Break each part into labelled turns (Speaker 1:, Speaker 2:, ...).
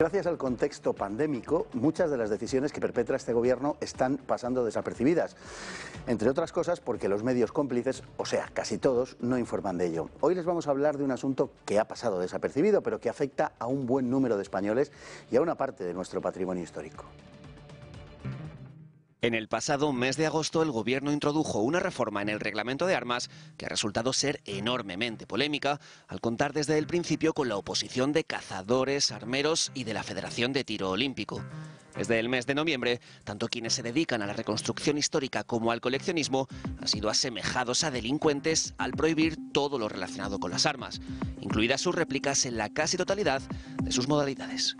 Speaker 1: Gracias al contexto pandémico, muchas de las decisiones que perpetra este gobierno están pasando desapercibidas. Entre otras cosas porque los medios cómplices, o sea, casi todos, no informan de ello. Hoy les vamos a hablar de un asunto que ha pasado desapercibido, pero que afecta a un buen número de españoles y a una parte de nuestro patrimonio histórico.
Speaker 2: En el pasado mes de agosto, el Gobierno introdujo una reforma en el reglamento de armas que ha resultado ser enormemente polémica, al contar desde el principio con la oposición de cazadores, armeros y de la Federación de Tiro Olímpico. Desde el mes de noviembre, tanto quienes se dedican a la reconstrucción histórica como al coleccionismo han sido asemejados a delincuentes al prohibir todo lo relacionado con las armas, incluidas sus réplicas en la casi totalidad de sus modalidades.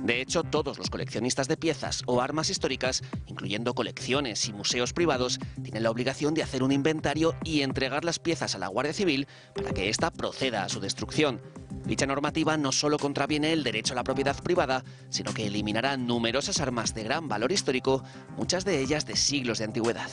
Speaker 2: De hecho, todos los coleccionistas de piezas o armas históricas, incluyendo colecciones y museos privados, tienen la obligación de hacer un inventario y entregar las piezas a la Guardia Civil para que ésta proceda a su destrucción. Dicha normativa no solo contraviene el derecho a la propiedad privada, sino que eliminará numerosas armas de gran valor histórico, muchas de ellas de siglos de antigüedad.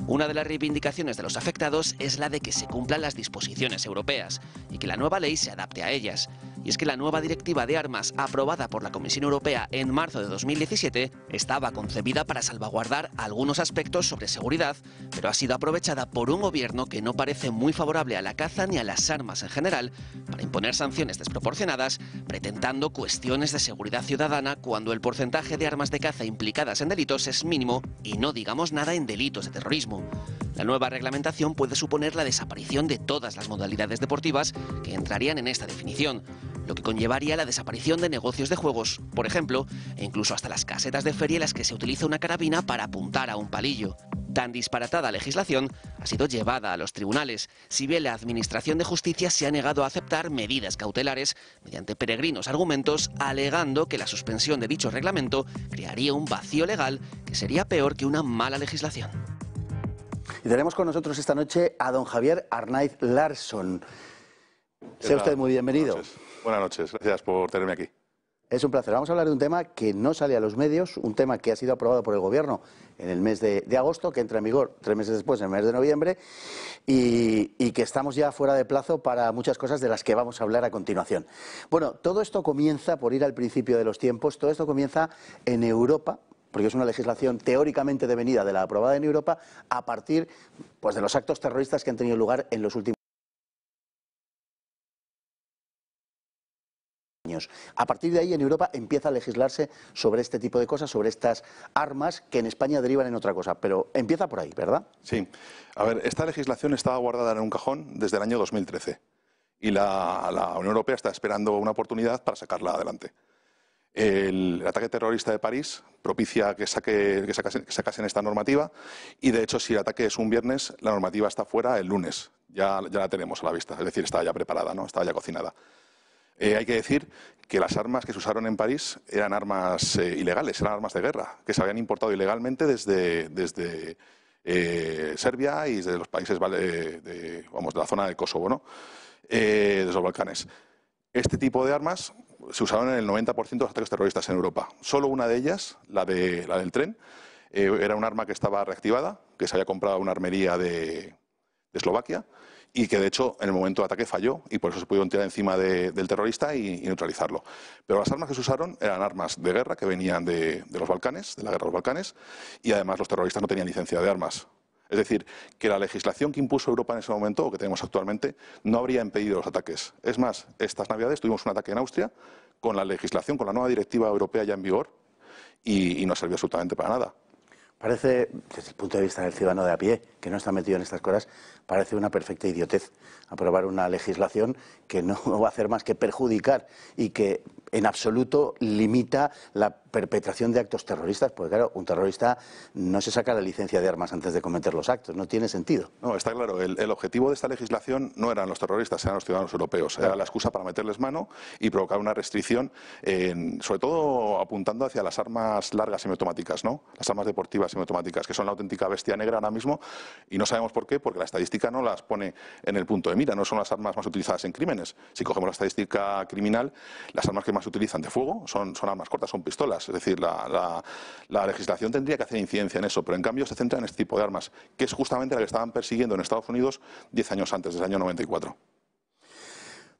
Speaker 2: Una de las reivindicaciones de los afectados es la de que se cumplan las disposiciones europeas y que la nueva ley se adapte a ellas. Y es que la nueva directiva de armas aprobada por la Comisión Europea en marzo de 2017 estaba concebida para salvaguardar algunos aspectos sobre seguridad, pero ha sido aprovechada por un gobierno que no parece muy favorable a la caza ni a las armas en general para imponer sanciones desproporcionadas, pretendando cuestiones de seguridad ciudadana cuando el porcentaje de armas de caza implicadas en delitos es mínimo y no digamos nada en delitos de terrorismo. La nueva reglamentación puede suponer la desaparición de todas las modalidades deportivas que entrarían en esta definición, lo que conllevaría la desaparición de negocios de juegos, por ejemplo, e incluso hasta las casetas de feria en las que se utiliza una carabina para apuntar a un palillo. Tan disparatada legislación ha sido llevada a los tribunales, si bien la Administración de Justicia se ha negado a aceptar medidas cautelares mediante peregrinos argumentos, alegando que la suspensión de dicho reglamento crearía un vacío legal que sería peor que una mala legislación.
Speaker 1: Y tenemos con nosotros esta noche a don Javier Arnaiz Larsson. Sea usted muy bienvenido.
Speaker 3: Buenas noches, gracias por tenerme aquí.
Speaker 1: Es un placer. Vamos a hablar de un tema que no sale a los medios, un tema que ha sido aprobado por el Gobierno en el mes de agosto, que entra en vigor 3 meses después, en el mes de noviembre, y que estamos ya fuera de plazo para muchas cosas de las que vamos a hablar a continuación. Bueno, todo esto comienza, por ir al principio de los tiempos, todo esto comienza en Europa, porque es una legislación teóricamente devenida de la aprobada en Europa, a partir pues, de los actos terroristas que han tenido lugar en los últimos años. A partir de ahí en Europa empieza a legislarse sobre este tipo de cosas, sobre estas armas que en España derivan en otra cosa, pero empieza por ahí, ¿verdad?
Speaker 3: Sí. A ver, esta legislación estaba guardada en un cajón desde el año 2013 y la Unión Europea está esperando una oportunidad para sacarla adelante. El ataque terrorista de París propicia que sacasen esta normativa y, de hecho, si el ataque es un viernes, la normativa está fuera el lunes. Ya la tenemos a la vista, es decir, está ya preparada, ¿no? Está ya cocinada. Hay que decir que las armas que se usaron en París eran armas ilegales, eran armas de guerra, que se habían importado ilegalmente desde Serbia y desde los países de la zona de Kosovo, ¿no? De los Balcanes. Este tipo de armas se usaron en el 90% de los ataques terroristas en Europa. Solo una de ellas, la del tren, era un arma que estaba reactivada, que se había comprado a una armería de Eslovaquia y que, de hecho, en el momento de ataque falló y por eso se pudieron tirar encima del terrorista y neutralizarlo. Pero las armas que se usaron eran armas de guerra que venían de los Balcanes, de la guerra de los Balcanes, y además los terroristas no tenían licencia de armas. Es decir, que la legislación que impuso Europa en ese momento, o que tenemos actualmente, no habría impedido los ataques. Es más, estas Navidades tuvimos un ataque en Austria con la legislación, con la nueva directiva europea ya en vigor, y no sirvió absolutamente para nada.
Speaker 1: Parece, desde el punto de vista del ciudadano de a pie, que no está metido en estas cosas, parece una perfecta idiotez aprobar una legislación que no va a hacer más que perjudicar y que en absoluto limita la perpetración de actos terroristas, porque claro, un terrorista no se saca la licencia de armas antes de cometer los actos, no tiene sentido.
Speaker 3: No, está claro, el objetivo de esta legislación no eran los terroristas, eran los ciudadanos europeos, era la excusa para meterles mano y provocar una restricción, sobre todo apuntando hacia las armas largas semiautomáticas, ¿no? Las armas deportivas semiautomáticas, que son la auténtica bestia negra ahora mismo, y no sabemos por qué, porque la estadística no las pone en el punto de mira, no son las armas más utilizadas en crímenes. Si cogemos la estadística criminal, las armas que más se utilizan de fuego son armas cortas, son pistolas. Es decir, la legislación tendría que hacer incidencia en eso, pero en cambio se centra en este tipo de armas, que es justamente la que estaban persiguiendo en Estados Unidos 10 años antes, desde el año 94.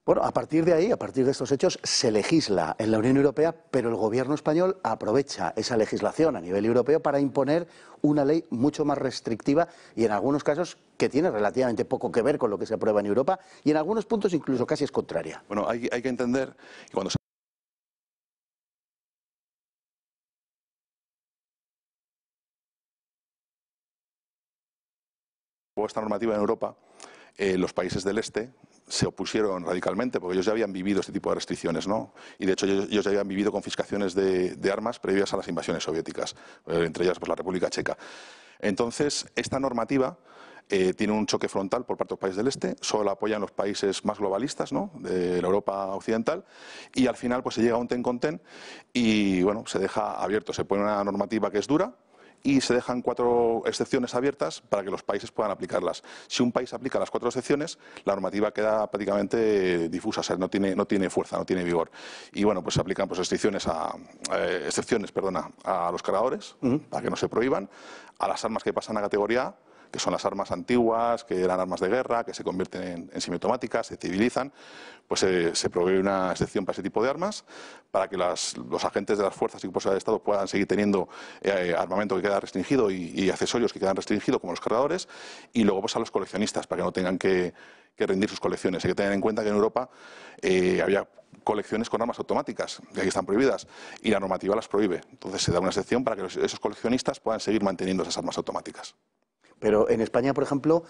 Speaker 1: Bueno, a partir de ahí, a partir de estos hechos, se legisla en la Unión Europea, pero el gobierno español aprovecha esa legislación a nivel europeo para imponer una ley mucho más restrictiva y en algunos casos que tiene relativamente poco que ver con lo que se aprueba en Europa y en algunos puntos incluso casi es contraria.
Speaker 3: Bueno, hay que entender que cuando se aprobó esta normativa en Europa, los países del este se opusieron radicalmente porque ellos ya habían vivido este tipo de restricciones, ¿no? Y de hecho ellos ya habían vivido confiscaciones de armas previas a las invasiones soviéticas, entre ellas pues, la República Checa. Entonces, esta normativa tiene un choque frontal por parte de los países del este, solo la apoyan los países más globalistas, ¿no?, de la Europa occidental, y al final pues se llega a un ten con ten y bueno, se deja abierto, se pone una normativa que es dura, y se dejan 4 excepciones abiertas para que los países puedan aplicarlas. Si un país aplica las 4 excepciones, la normativa queda prácticamente difusa, o sea, no tiene fuerza, no tiene vigor. Y bueno, pues se aplican pues, excepciones a los cargadores, para que no se prohíban, a las armas que pasan a categoría A, que son las armas antiguas, que eran armas de guerra, que se convierten en semiautomáticas, se civilizan, pues se provee una excepción para ese tipo de armas, para que los agentes de las fuerzas y cuerpos del Estado puedan seguir teniendo armamento que queda restringido y accesorios que quedan restringidos, como los cargadores, y luego pues a los coleccionistas, para que no tengan que rendir sus colecciones. Hay que tener en cuenta que en Europa había colecciones con armas automáticas, que aquí están prohibidas, y la normativa las prohíbe. Entonces se da una excepción para que esos coleccionistas puedan seguir manteniendo esas armas automáticas.
Speaker 1: Pero en España, por ejemplo,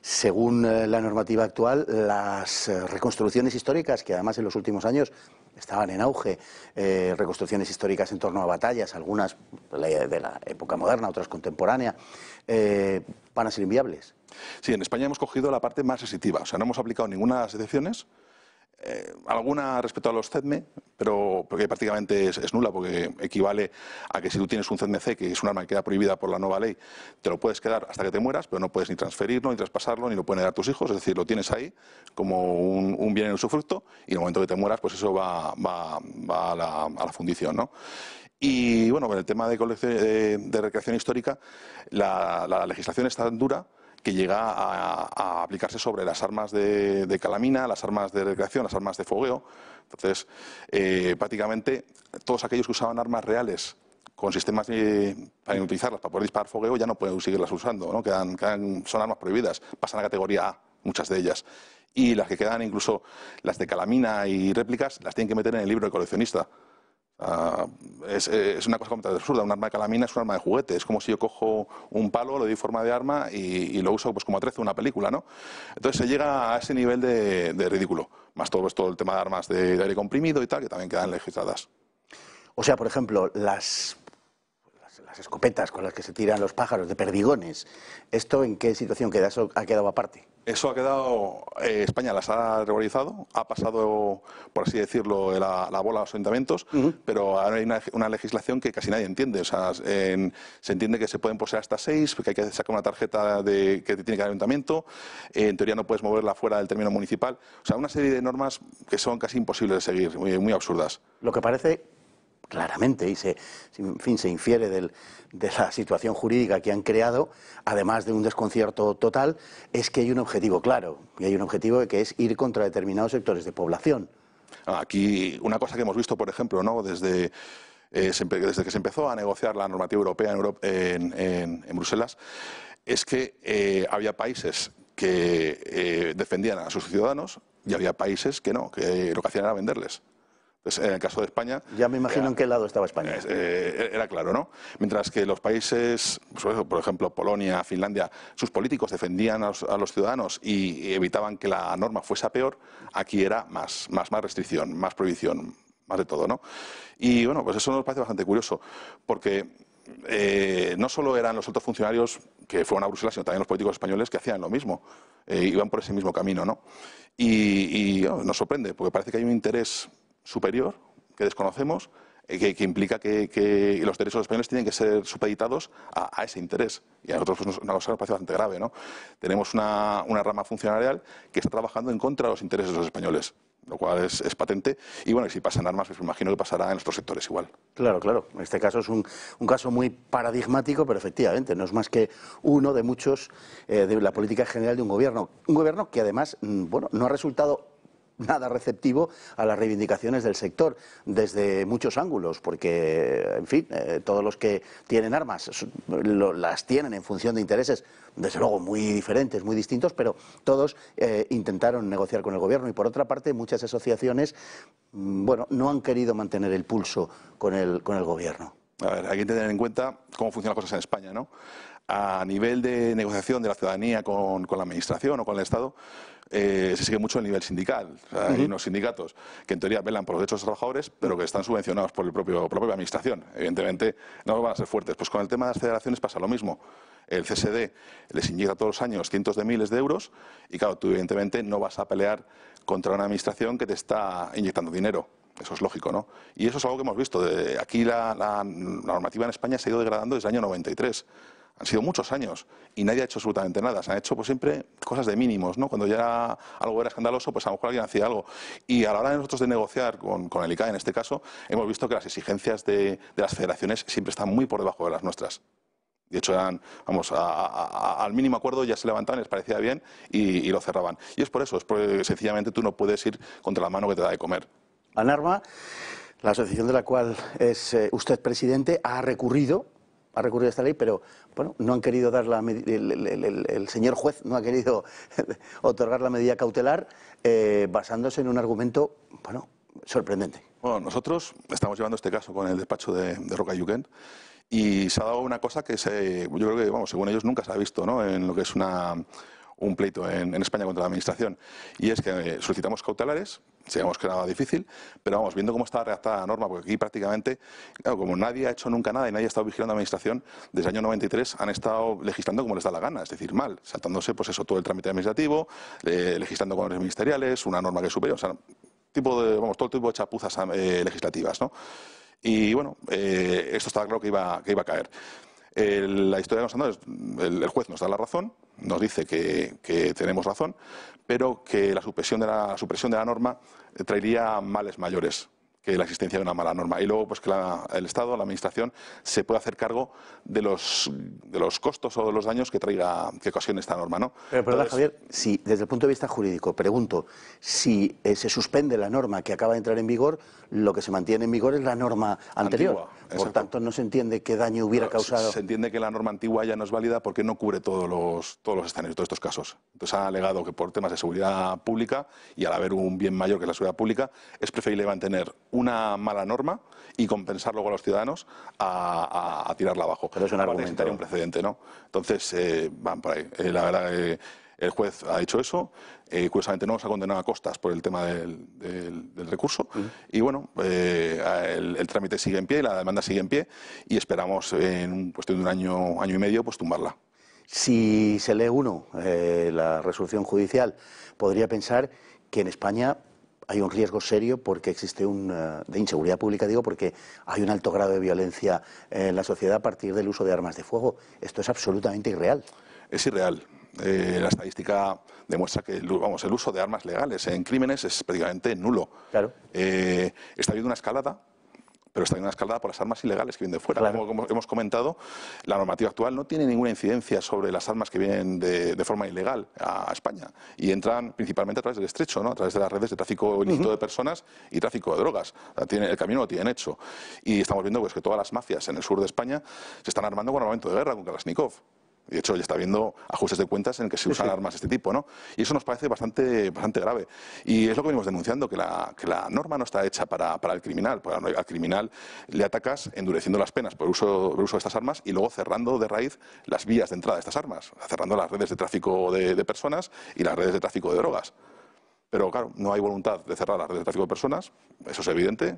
Speaker 1: según la normativa actual, las reconstrucciones históricas, que además en los últimos años estaban en auge, reconstrucciones históricas en torno a batallas, algunas de la época moderna, otras contemporánea, van a ser inviables.
Speaker 3: Sí, en España hemos cogido la parte más restrictiva, o sea, no hemos aplicado ninguna de las excepciones. Alguna respecto a los CEDME, pero porque prácticamente es nula, porque equivale a que si tú tienes un CEDME-C, que es un arma que queda prohibida por la nueva ley, te lo puedes quedar hasta que te mueras, pero no puedes ni transferirlo, ni traspasarlo, ni lo pueden heredar tus hijos, es decir, lo tienes ahí como un bien en usufructo y en el momento que te mueras, pues eso va a la fundición, ¿no? Y bueno, con el tema de recreación histórica, la legislación es tan dura que llega a aplicarse sobre las armas de calamina, las armas de recreación, las armas de fogueo. Entonces, prácticamente todos aquellos que usaban armas reales con sistemas para utilizarlas, para poder disparar fogueo, ya no pueden seguirlas usando, ¿no? Son armas prohibidas, pasan a categoría A, muchas de ellas. Y las que quedan, incluso las de calamina y réplicas, las tienen que meter en el libro de coleccionista. Es una cosa completamente absurda. Un arma de calamina es un arma de juguete. Es como si yo cojo un palo, le doy forma de arma y lo uso pues como atrezo en una película, ¿no? Entonces se llega a ese nivel de ridículo. Más todo el tema de armas de aire comprimido y tal, que también quedan legisladas.
Speaker 1: O sea, por ejemplo, las escopetas con las que se tiran los pájaros de perdigones, ¿esto en qué situación queda? ¿Eso ha quedado aparte?
Speaker 3: Eso ha quedado, España las ha regularizado, ha pasado, por así decirlo, la bola a los ayuntamientos, pero ahora hay una legislación que casi nadie entiende. O sea, se entiende que se pueden poseer hasta 6, que hay que sacar una tarjeta que te tiene que dar el ayuntamiento, en teoría no puedes moverla fuera del término municipal. O sea, una serie de normas que son casi imposibles de seguir, muy absurdas.
Speaker 1: Lo que parece claramente, y se infiere de la situación jurídica que han creado, además de un desconcierto total, es que hay un objetivo claro, y hay un objetivo que es ir contra determinados sectores de población.
Speaker 3: Aquí, una cosa que hemos visto, por ejemplo, ¿no?, desde que se empezó a negociar la normativa europea en Bruselas, es que había países que defendían a sus ciudadanos y había países que no, que lo que hacían era venderles. Entonces, en el caso de España...
Speaker 1: Ya me imagino en qué lado estaba España.
Speaker 3: Era claro, ¿no? Mientras que los países, por ejemplo, Polonia, Finlandia, sus políticos defendían a los ciudadanos y evitaban que la norma fuese a peor, aquí era más restricción, más prohibición, más de todo, ¿no? Y bueno, pues eso nos parece bastante curioso, porque no solo eran los altos funcionarios que fueron a Bruselas, sino también los políticos españoles que hacían lo mismo, iban por ese mismo camino, ¿no? Y nos sorprende, porque parece que hay un interés superior que desconocemos, que implica que los derechos españoles tienen que ser supeditados a ese interés. Y a nosotros pues, una cosa nos parece bastante grave, ¿no? Tenemos una rama funcionarial que está trabajando en contra de los intereses de los españoles, lo cual es patente. Y bueno, y si pasan armas, pues me imagino que pasará en otros sectores igual. Claro,
Speaker 1: claro. En este caso es un caso muy paradigmático, pero efectivamente no es más que uno de muchos de la política general de un gobierno. Un gobierno que además, bueno, no ha resultado nada receptivo a las reivindicaciones del sector desde muchos ángulos, porque, en fin, todos los que tienen armas las tienen en función de intereses, desde luego muy diferentes, muy distintos, pero todos intentaron negociar con el gobierno y, por otra parte, muchas asociaciones, bueno, no han querido mantener el pulso con el gobierno.
Speaker 3: A ver, hay que tener en cuenta cómo funcionan las cosas en España, ¿no? A nivel de negociación de la ciudadanía con la administración o con el Estado, se sigue mucho el nivel sindical. O sea, hay unos sindicatos que en teoría velan por los derechos de los trabajadores, pero que están subvencionados por por la propia administración. Evidentemente no van a ser fuertes. Pues con el tema de las federaciones pasa lo mismo. El CSD les inyecta todos los años cientos de miles de euros y, claro, tú evidentemente no vas a pelear contra una administración que te está inyectando dinero. Eso es lógico, ¿no? Y eso es algo que hemos visto. Aquí la normativa en España se ha ido degradando desde el año 93. Han sido muchos años y nadie ha hecho absolutamente nada. Se han hecho pues siempre cosas de mínimos, ¿no? Cuando ya algo era escandaloso, pues a lo mejor alguien hacía algo. Y a la hora de nosotros de negociar con el ICAE, en este caso, hemos visto que las exigencias de las federaciones siempre están muy por debajo de las nuestras. De hecho, al mínimo acuerdo ya se levantaban, les parecía bien y lo cerraban. Y es por eso, es porque sencillamente tú no puedes ir contra la mano que te da de comer.
Speaker 1: ANARMA, la asociación de la cual es usted presidente, ha recurrido a esta ley, pero bueno, no han querido dar el señor juez no ha querido otorgar la medida cautelar basándose en un argumento, bueno, sorprendente.
Speaker 3: Bueno, nosotros estamos llevando este caso con el despacho de Roca y Uquén y se ha dado una cosa que yo creo que, vamos, según ellos nunca se ha visto, ¿no?, en lo que es un pleito en España contra la Administración, y es que solicitamos cautelares, sabíamos que era difícil, pero vamos, viendo cómo está redactada la norma, porque aquí prácticamente, claro, como nadie ha hecho nunca nada y nadie ha estado vigilando a la Administración, desde el año 93 han estado legislando como les da la gana, es decir, mal, saltándose pues eso, todo el trámite administrativo, legislando con los ministeriales, una norma que es superior, o sea, todo tipo de chapuzas legislativas, ¿no? Y bueno, esto estaba claro que iba a caer. La historia que nos han dado es, el juez nos da la razón, nos dice que tenemos razón, pero que la supresión de la norma traería males mayores que la existencia de una mala norma. Y luego, pues que el Estado, la Administración, se puede hacer cargo de los costos o de los daños que ocasione esta norma, ¿no?
Speaker 1: Pero perdón, Javier, si desde el punto de vista jurídico, pregunto, si se suspende la norma que acaba de entrar en vigor, lo que se mantiene en vigor es la norma anterior.
Speaker 3: Antigua,
Speaker 1: por tanto, no se entiende qué daño hubiera causado.
Speaker 3: Se entiende que la norma antigua ya no es válida porque no cubre todos los escenarios, todos estos casos. Entonces han alegado que por temas de seguridad pública y al haber un bien mayor que es la seguridad pública, es preferible mantener una mala norma y compensar luego a los ciudadanos a tirarla abajo.
Speaker 1: Pero es un argumento.
Speaker 3: Un precedente, ¿no? Entonces, van por ahí. La verdad, el juez ha dicho eso. Curiosamente no nos ha condenado a costas por el tema del recurso. Y bueno, el trámite sigue en pie, la demanda sigue en pie y esperamos en cuestión de un año y medio pues tumbarla.
Speaker 1: Si se lee la resolución judicial, podría pensar que en España hay un riesgo serio porque existe de inseguridad pública, digo, porque hay un alto grado de violencia en la sociedad a partir del uso de armas de fuego. Esto es absolutamente irreal.
Speaker 3: Es irreal. La estadística demuestra que el uso de armas legales en crímenes es prácticamente nulo.
Speaker 1: Claro.
Speaker 3: Está habiendo una escalada, pero está habiendo una escalada por las armas ilegales que vienen de fuera.
Speaker 1: Claro.
Speaker 3: Como hemos comentado, la normativa actual no tiene ninguna incidencia sobre las armas que vienen de forma ilegal a España y entran principalmente a través del estrecho, ¿no?, a través de las redes de tráfico ilícito de personas y tráfico de drogas. O sea, el camino lo tienen hecho. Y estamos viendo pues, que todas las mafias en el sur de España se están armando con armamento de guerra, con Kalashnikov. De hecho, ya está habiendo ajustes de cuentas en que se usan armas de este tipo, ¿no? Y eso nos parece bastante grave. Y es lo que venimos denunciando, que la norma no está hecha para el criminal. Al criminal le atacas endureciendo las penas por el uso de estas armas y luego cerrando de raíz las vías de entrada de estas armas, cerrando las redes de tráfico de personas y las redes de tráfico de drogas. Pero claro, no hay voluntad de cerrar las redes de tráfico de personas, eso es evidente,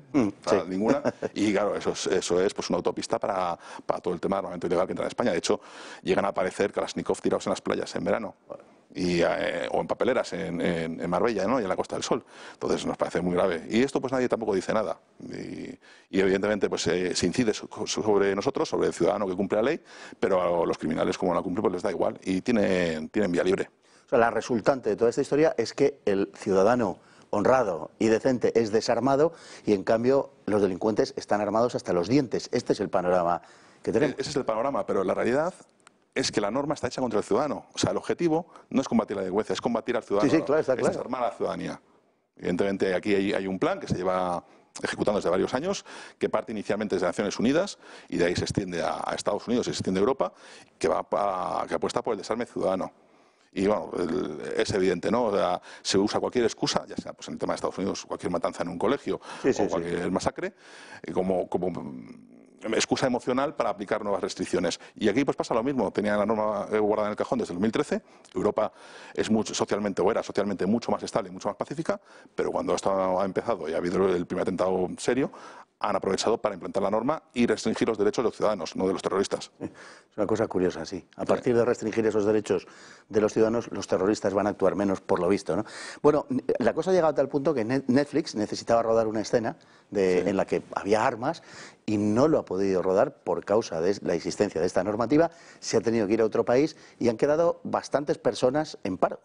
Speaker 3: ninguna, y claro, eso es pues una autopista para todo el tema de armamento ilegal que entra en España. De hecho, llegan a aparecer Kalashnikov tirados en las playas en verano, o en papeleras en Marbella, ¿no?, y en la Costa del Sol. Entonces nos parece muy grave. Y esto pues nadie tampoco dice nada. Y evidentemente pues se incide sobre nosotros, sobre el ciudadano que cumple la ley, pero a los criminales, como no la cumplen, pues les da igual y tienen vía libre.
Speaker 1: O sea, la resultante de toda esta historia es que el ciudadano honrado y decente es desarmado y, en cambio, los delincuentes están armados hasta los dientes. Este es el panorama que tenemos.
Speaker 3: Ese es el panorama, pero la realidad es que la norma está hecha contra el ciudadano. O sea, el objetivo no es combatir la delincuencia, es combatir al ciudadano.
Speaker 1: Sí, claro, está claro.
Speaker 3: Es desarmar a la ciudadanía. Evidentemente aquí hay un plan que se lleva ejecutando desde varios años, que parte inicialmente desde Naciones Unidas y de ahí se extiende a Estados Unidos y se extiende a Europa, que apuesta por el desarme ciudadano. Y bueno, es evidente, ¿no? O sea, se usa cualquier excusa, ya sea pues en el tema de Estados Unidos, cualquier matanza en un colegio o cualquier masacre, como excusa emocional para aplicar nuevas restricciones. Y aquí pues pasa lo mismo. Tenía la norma guardada en el cajón desde el 2013. Europa es era socialmente mucho más estable y mucho más pacífica, pero cuando esto ha empezado y ha habido el primer atentado serio, han aprovechado para implantar la norma y restringir los derechos de los ciudadanos, no de los terroristas.
Speaker 1: Es una cosa curiosa, sí. A partir de restringir esos derechos de los ciudadanos, los terroristas van a actuar menos, por lo visto, ¿no? Bueno, la cosa ha llegado a tal punto que Netflix necesitaba rodar una escena en la que había armas y no lo ha podido rodar por causa de la existencia de esta normativa. Se ha tenido que ir a otro país y han quedado bastantes personas en paro.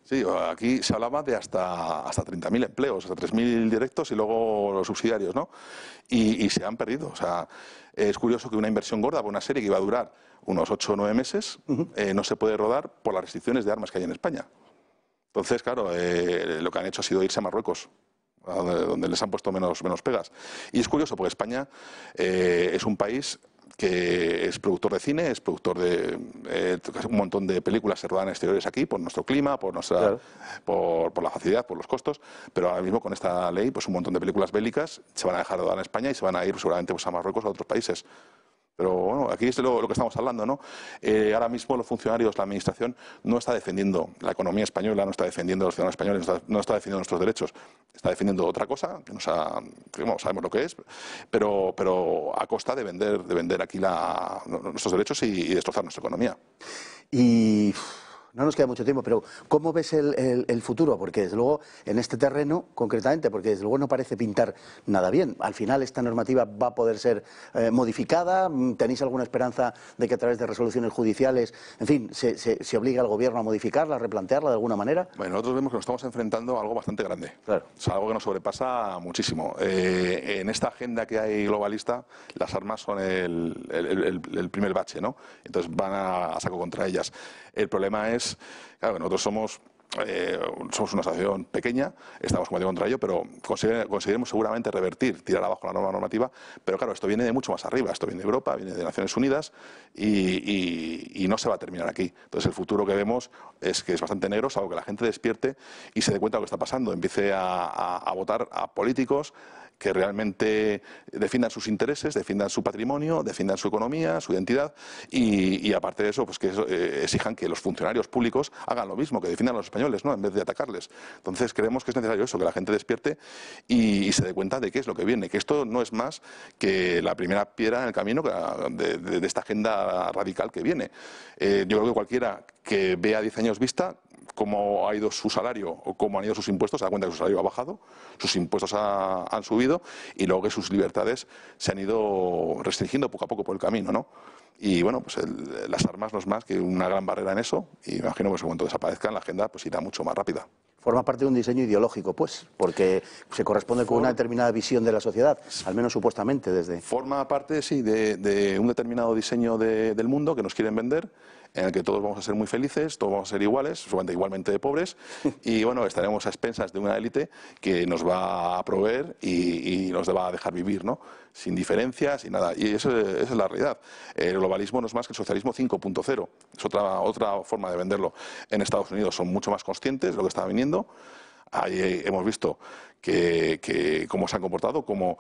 Speaker 3: Sí, aquí se hablaba de hasta 30.000 empleos, hasta 3.000 directos y luego los subsidiarios, ¿no? Y se han perdido. O sea, es curioso que una inversión gorda por una serie que iba a durar unos 8 o 9 meses no se puede rodar por las restricciones de armas que hay en España. Entonces, claro, lo que han hecho ha sido irse a Marruecos, donde les han puesto menos pegas. Y es curioso porque España es un país que es productor de cine, es productor de un montón de películas se rodan en exteriores aquí por nuestro clima, por la facilidad, por los costos, pero ahora mismo con esta ley pues un montón de películas bélicas se van a dejar rodar en España y se van a ir seguramente pues a Marruecos o a otros países. Pero bueno, aquí es de lo que estamos hablando, ¿no? Ahora mismo los funcionarios, la administración, no está defendiendo la economía española, no está defendiendo a los ciudadanos españoles, no está defendiendo nuestros derechos. Está defendiendo otra cosa, que sabemos lo que es, pero a costa de vender aquí nuestros derechos y destrozar nuestra economía.
Speaker 1: Y no nos queda mucho tiempo, pero ¿cómo ves el futuro? Porque desde luego en este terreno, concretamente, porque desde luego no parece pintar nada bien. Al final esta normativa va a poder ser modificada. ¿Tenéis alguna esperanza de que a través de resoluciones judiciales, en fin, se obligue al gobierno a modificarla, a replantearla de alguna manera?
Speaker 3: Bueno, nosotros vemos que nos estamos enfrentando a algo bastante grande.
Speaker 1: Claro.
Speaker 3: Es algo que nos sobrepasa muchísimo. En esta agenda que hay globalista, las armas son el primer bache, ¿no? Entonces van a saco contra ellas. El problema es, claro, que nosotros somos una asociación pequeña, estamos combatiendo contra ello, pero conseguiremos seguramente revertir, tirar abajo la norma normativa, pero claro, esto viene de mucho más arriba, esto viene de Europa, viene de Naciones Unidas y no se va a terminar aquí. Entonces el futuro que vemos es que es bastante negro, salvo que la gente despierte y se dé cuenta de lo que está pasando, empiece a votar a políticos que realmente defiendan sus intereses, defiendan su patrimonio, defiendan su economía, su identidad y aparte de eso, pues que exijan que los funcionarios públicos hagan lo mismo, que defiendan a los españoles, ¿no? En vez de atacarles. Entonces creemos que es necesario eso, que la gente despierte y se dé cuenta de qué es lo que viene, que esto no es más que la primera piedra en el camino de esta agenda radical que viene. Yo creo que cualquiera que vea 10 años vista cómo ha ido su salario o cómo han ido sus impuestos, se da cuenta que su salario ha bajado, sus impuestos han subido y luego que sus libertades se han ido restringiendo poco a poco por el camino, ¿no? Y bueno, pues las armas no es más que una gran barrera en eso y me imagino que en cuanto desaparezcan la agenda pues irá mucho más rápida.
Speaker 1: Forma parte de un diseño ideológico, pues, porque se corresponde con una determinada visión de la sociedad, al menos supuestamente desde...
Speaker 3: Forma parte, sí, de un determinado diseño del mundo que nos quieren vender, en el que todos vamos a ser muy felices, todos vamos a ser iguales, igualmente de pobres, y bueno, estaremos a expensas de una élite que nos va a proveer y nos va a dejar vivir, ¿no? Sin diferencias, sin nada. Y esa es la realidad. El globalismo no es más que el socialismo 5.0. Es otra forma de venderlo. En Estados Unidos son mucho más conscientes de lo que está viniendo. Ahí hemos visto cómo se han comportado, cómo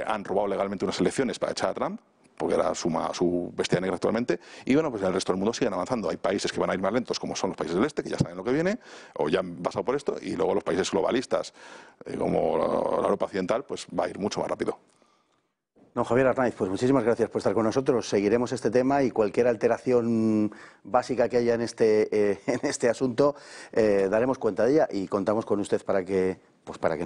Speaker 3: han robado legalmente unas elecciones para echar a Trump, porque era su bestia negra actualmente, y bueno, pues en el resto del mundo siguen avanzando. Hay países que van a ir más lentos, como son los países del este, que ya saben lo que viene, o ya han pasado por esto, y luego los países globalistas, como la Europa occidental, pues va a ir mucho más rápido.
Speaker 1: Don Javier Arnaiz, pues muchísimas gracias por estar con nosotros. Seguiremos este tema y cualquier alteración básica que haya en este asunto, daremos cuenta de ella y contamos con usted para que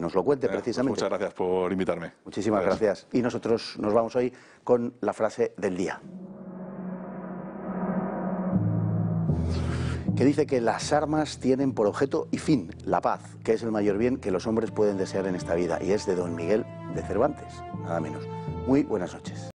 Speaker 1: nos lo cuente precisamente.
Speaker 3: Pues muchas gracias por invitarme.
Speaker 1: Muchísimas gracias. Y nosotros nos vamos hoy con la frase del día, que dice que las armas tienen por objeto y fin la paz, que es el mayor bien que los hombres pueden desear en esta vida, y es de don Miguel de Cervantes, nada menos. Muy buenas noches.